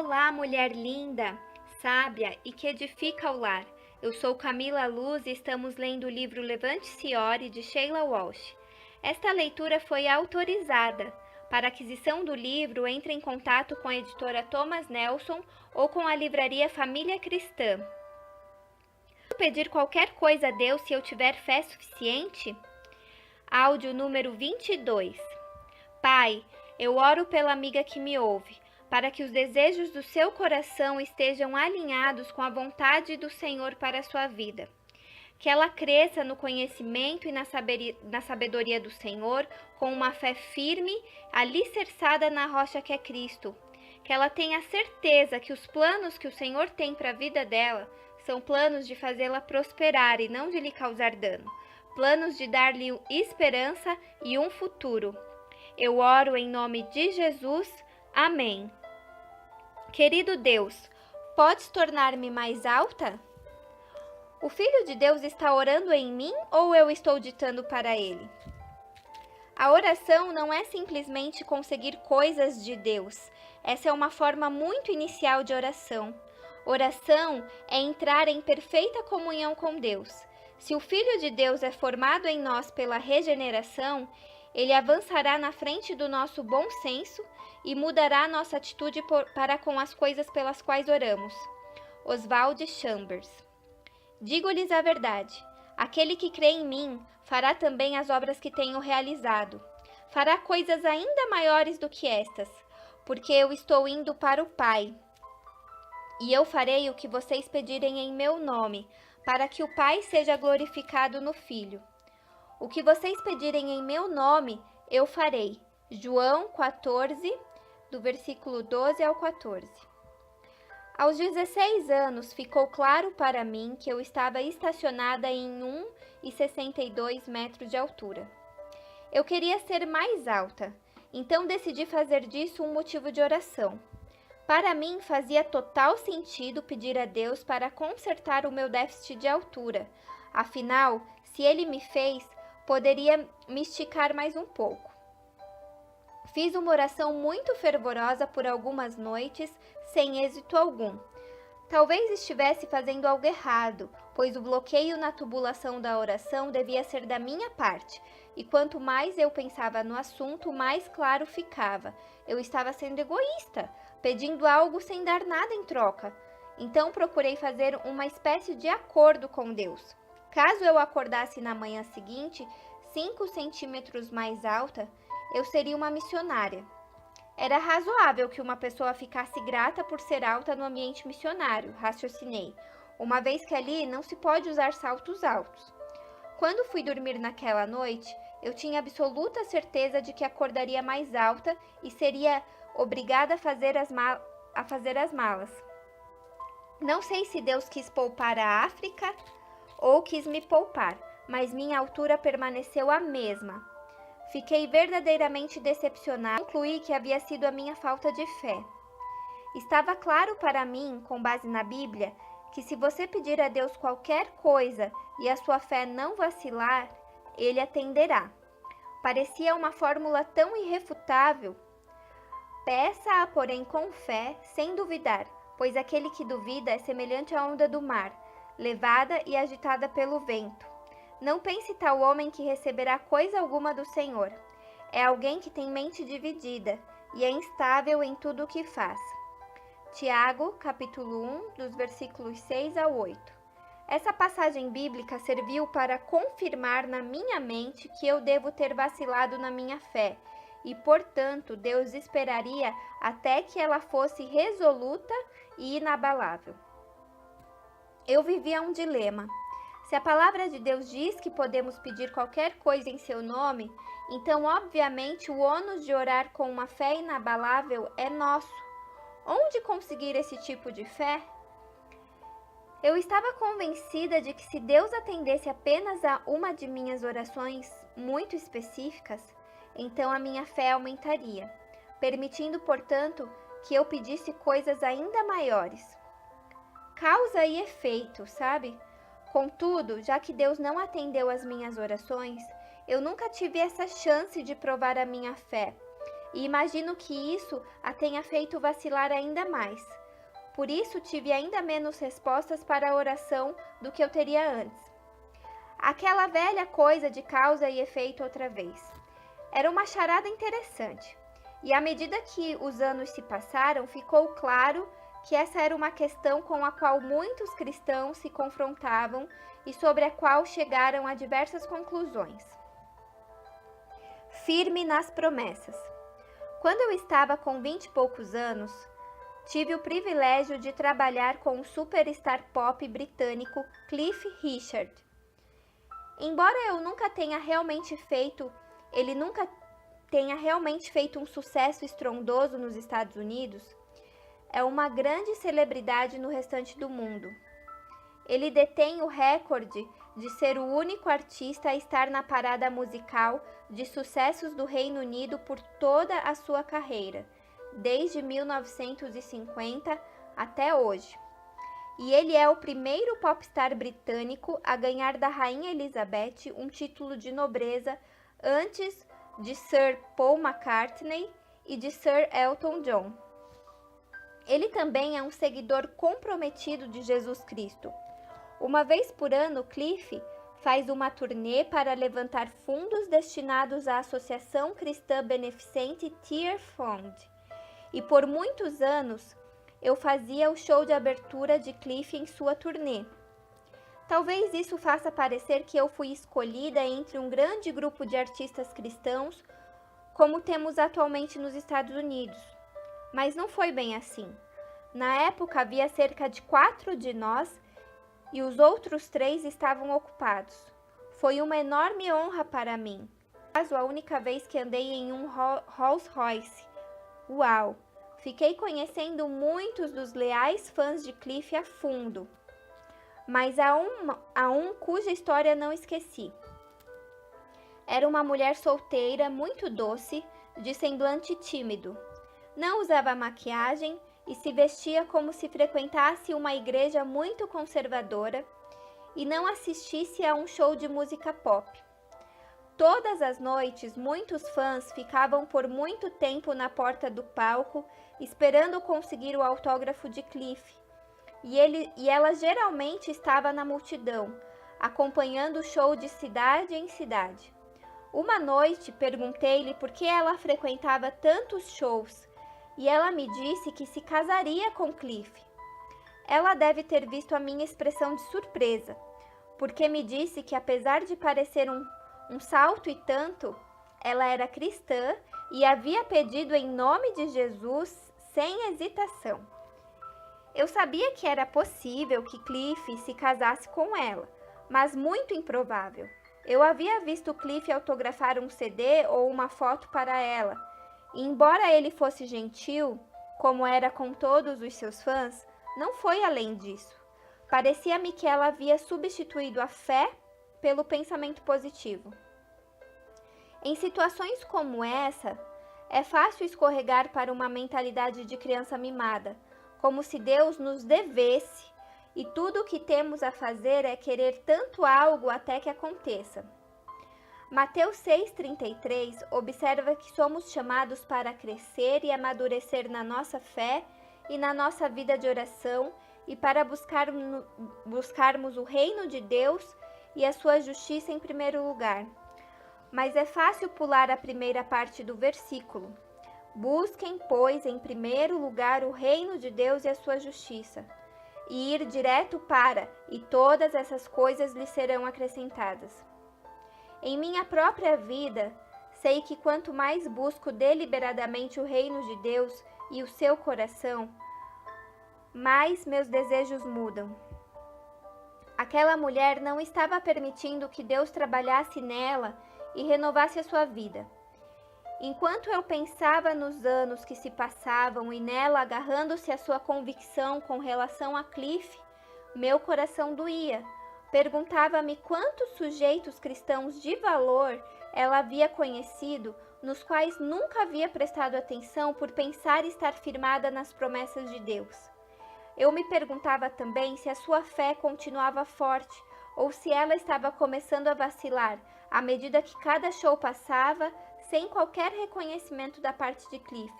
Olá, mulher linda, sábia e que edifica o lar. Eu sou Camila Luz e estamos lendo o livro Levante-se e Ore, de Sheila Walsh. Esta leitura foi autorizada. Para aquisição do livro, entre em contato com a editora Thomas Nelson ou com a livraria Família Cristã. Posso pedir qualquer coisa a Deus se eu tiver fé suficiente? Áudio número 22. Pai, eu oro pela amiga que me ouve, para que os desejos do seu coração estejam alinhados com a vontade do Senhor para a sua vida. Que ela cresça no conhecimento e na sabedoria do Senhor, com uma fé firme, alicerçada na rocha que é Cristo. Que ela tenha certeza que os planos que o Senhor tem para a vida dela são planos de fazê-la prosperar e não de lhe causar dano. Planos de dar-lhe esperança e um futuro. Eu oro em nome de Jesus. Amém. Querido Deus, podes tornar-me mais alta? O Filho de Deus está orando em mim ou eu estou ditando para ele? A oração não é simplesmente conseguir coisas de Deus. Essa é uma forma muito inicial de oração. Oração é entrar em perfeita comunhão com Deus. Se o Filho de Deus é formado em nós pela regeneração, ele avançará na frente do nosso bom senso e mudará nossa atitude para com as coisas pelas quais oramos. Oswald Chambers. Digo-lhes a verdade, aquele que crê em mim fará também as obras que tenho realizado. Fará coisas ainda maiores do que estas, porque eu estou indo para o Pai. E eu farei o que vocês pedirem em meu nome, para que o Pai seja glorificado no Filho. O que vocês pedirem em meu nome, eu farei. João 14, do versículo 12 ao 14. Aos 16 anos, ficou claro para mim que eu estava estacionada em 1,62 metros de altura. Eu queria ser mais alta, então decidi fazer disso um motivo de oração. Para mim, fazia total sentido pedir a Deus para consertar o meu déficit de altura. Afinal, se Ele me fez, poderia me esticar mais um pouco. Fiz uma oração muito fervorosa por algumas noites, sem êxito algum. Talvez estivesse fazendo algo errado, pois o bloqueio na tubulação da oração devia ser da minha parte, e quanto mais eu pensava no assunto, mais claro ficava. Eu estava sendo egoísta, pedindo algo sem dar nada em troca. Então procurei fazer uma espécie de acordo com Deus. Caso eu acordasse na manhã seguinte, 5 centímetros mais alta, eu seria uma missionária. Era razoável que uma pessoa ficasse grata por ser alta no ambiente missionário, raciocinei, uma vez que ali não se pode usar saltos altos. Quando fui dormir naquela noite, eu tinha absoluta certeza de que acordaria mais alta e seria obrigada a fazer as malas. Não sei se Deus quis poupar a África ou quis me poupar, mas minha altura permaneceu a mesma. Fiquei verdadeiramente decepcionada e concluí que havia sido a minha falta de fé. Estava claro para mim, com base na Bíblia, que se você pedir a Deus qualquer coisa e a sua fé não vacilar, Ele atenderá. Parecia uma fórmula tão irrefutável. Peça-a, porém, com fé, sem duvidar, pois aquele que duvida é semelhante à onda do mar, levada e agitada pelo vento. Não pense tal homem que receberá coisa alguma do Senhor. É alguém que tem mente dividida e é instável em tudo o que faz. Tiago, capítulo 1, dos versículos 6 ao 8. Essa passagem bíblica serviu para confirmar na minha mente que eu devo ter vacilado na minha fé e, portanto, Deus esperaria até que ela fosse resoluta e inabalável. Eu vivia um dilema. Se a palavra de Deus diz que podemos pedir qualquer coisa em seu nome, então, obviamente, o ônus de orar com uma fé inabalável é nosso. Onde conseguir esse tipo de fé? Eu estava convencida de que se Deus atendesse apenas a uma de minhas orações muito específicas, então a minha fé aumentaria, permitindo, portanto, que eu pedisse coisas ainda maiores. Causa e efeito, sabe? Contudo, já que Deus não atendeu às minhas orações, eu nunca tive essa chance de provar a minha fé. e imagino que isso a tenha feito vacilar ainda mais. Por isso tive ainda menos respostas para a oração do que eu teria antes. Aquela velha coisa de causa e efeito outra vez. Era uma charada interessante, e à medida que os anos se passaram, ficou claro que essa era uma questão com a qual muitos cristãos se confrontavam e sobre a qual chegaram a diversas conclusões. Firme nas promessas. Quando eu estava com 20 e poucos anos, tive o privilégio de trabalhar com o superstar pop britânico Cliff Richard. Embora ele nunca tenha realmente feito um sucesso estrondoso nos Estados Unidos, é uma grande celebridade no restante do mundo. Ele detém o recorde de ser o único artista a estar na parada musical de sucessos do Reino Unido por toda a sua carreira, desde 1950 até hoje. E ele é o primeiro popstar britânico a ganhar da Rainha Elizabeth um título de nobreza antes de Sir Paul McCartney e de Sir Elton John. Ele também é um seguidor comprometido de Jesus Cristo. Uma vez por ano, Cliff faz uma turnê para levantar fundos destinados à Associação Cristã Beneficente Tear Fund. E por muitos anos, eu fazia o show de abertura de Cliff em sua turnê. Talvez isso faça parecer que eu fui escolhida entre um grande grupo de artistas cristãos, como temos atualmente nos Estados Unidos. Mas não foi bem assim. Na época, havia cerca de 4 de nós e os outros 3 estavam ocupados. Foi uma enorme honra para mim. A única vez que andei em um Rolls Royce. Uau! Fiquei conhecendo muitos dos leais fãs de Cliff a fundo, mas há um cuja história não esqueci. Era uma mulher solteira, muito doce, de semblante tímido. Não usava maquiagem e se vestia como se frequentasse uma igreja muito conservadora e não assistisse a um show de música pop. Todas as noites, muitos fãs ficavam por muito tempo na porta do palco, esperando conseguir o autógrafo de Cliff, e ela geralmente estava na multidão, acompanhando o show de cidade em cidade. Uma noite, perguntei-lhe por que ela frequentava tantos shows, e ela me disse que se casaria com Cliff. Ela deve ter visto a minha expressão de surpresa, porque me disse que apesar de parecer um salto e tanto, ela era cristã e havia pedido em nome de Jesus sem hesitação. Eu sabia que era possível que Cliff se casasse com ela, mas muito improvável. Eu havia visto Cliff autografar um CD ou uma foto para ela, e embora ele fosse gentil, como era com todos os seus fãs, não foi além disso. Parecia-me que ela havia substituído a fé pelo pensamento positivo. Em situações como essa, é fácil escorregar para uma mentalidade de criança mimada, como se Deus nos devesse e tudo o que temos a fazer é querer tanto algo até que aconteça. Mateus 6,33 observa que somos chamados para crescer e amadurecer na nossa fé e na nossa vida de oração e para buscarmos o reino de Deus e a sua justiça em primeiro lugar. Mas é fácil pular a primeira parte do versículo. Busquem, pois, em primeiro lugar o reino de Deus e a sua justiça, e ir direto para, e todas essas coisas lhe serão acrescentadas. Em minha própria vida, sei que quanto mais busco deliberadamente o reino de Deus e o seu coração, mais meus desejos mudam. Aquela mulher não estava permitindo que Deus trabalhasse nela e renovasse a sua vida. Enquanto eu pensava nos anos que se passavam e nela agarrando-se à sua convicção com relação a Cliff, meu coração doía. Perguntava-me quantos sujeitos cristãos de valor ela havia conhecido, nos quais nunca havia prestado atenção por pensar estar firmada nas promessas de Deus. Eu me perguntava também se a sua fé continuava forte ou se ela estava começando a vacilar à medida que cada show passava sem qualquer reconhecimento da parte de Cliff.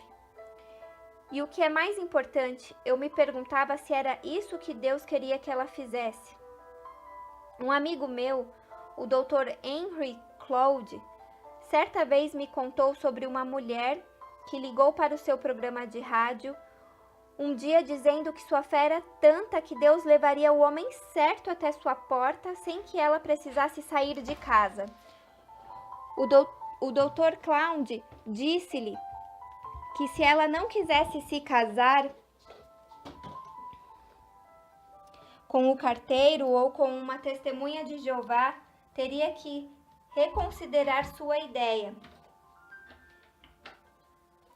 E o que é mais importante, eu me perguntava se era isso que Deus queria que ela fizesse. Um amigo meu, o Dr. Henry Cloud, certa vez me contou sobre uma mulher que ligou para o seu programa de rádio um dia dizendo que sua fé era tanta que Deus levaria o homem certo até sua porta sem que ela precisasse sair de casa. O Dr. Cloud disse-lhe que se ela não quisesse se casar com o carteiro ou com uma testemunha de Jeová, teria que reconsiderar sua ideia.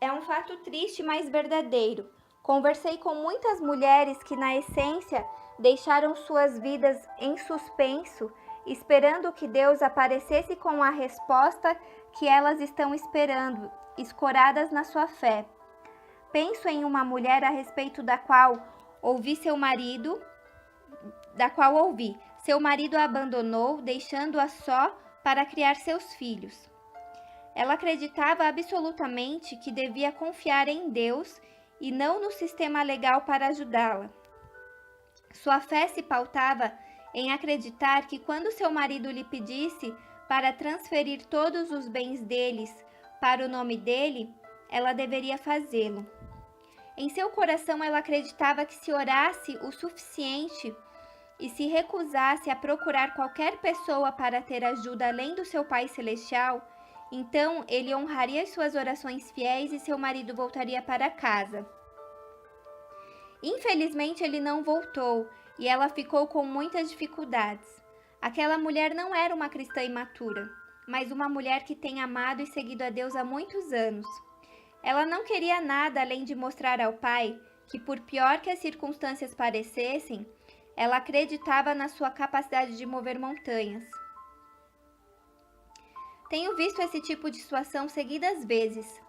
É um fato triste, mas verdadeiro. Conversei com muitas mulheres que, na essência, deixaram suas vidas em suspenso, esperando que Deus aparecesse com a resposta que elas estão esperando, escoradas na sua fé. Penso em uma mulher a respeito da qual ouvi seu marido a abandonou, deixando-a só para criar seus filhos. Ela acreditava absolutamente que devia confiar em Deus e não no sistema legal para ajudá-la. Sua fé se pautava em acreditar que quando seu marido lhe pedisse para transferir todos os bens deles para o nome dele, ela deveria fazê-lo. Em seu coração, ela acreditava que se orasse o suficiente e se recusasse a procurar qualquer pessoa para ter ajuda além do seu Pai Celestial, então ele honraria suas orações fiéis e seu marido voltaria para casa. Infelizmente, ele não voltou e ela ficou com muitas dificuldades. Aquela mulher não era uma cristã imatura, mas uma mulher que tem amado e seguido a Deus há muitos anos. Ela não queria nada além de mostrar ao pai que, por pior que as circunstâncias parecessem, ela acreditava na sua capacidade de mover montanhas. Tenho visto esse tipo de situação seguidas vezes,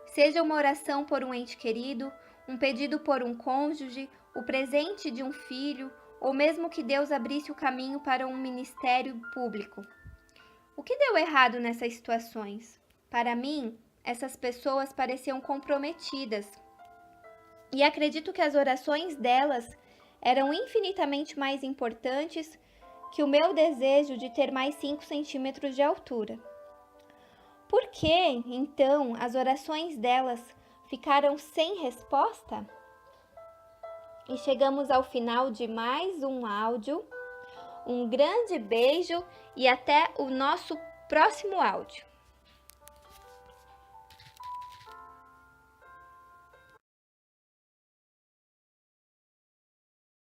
seja uma oração por um ente querido, um pedido por um cônjuge, o presente de um filho, ou mesmo que Deus abrisse o caminho para um ministério público. O que deu errado nessas situações? Para mim, essas pessoas pareciam comprometidas, e acredito que as orações delas eram infinitamente mais importantes que o meu desejo de ter mais 5 centímetros de altura. Por que, então, as orações delas ficaram sem resposta? E chegamos ao final de mais um áudio. Um grande beijo e até o nosso próximo áudio.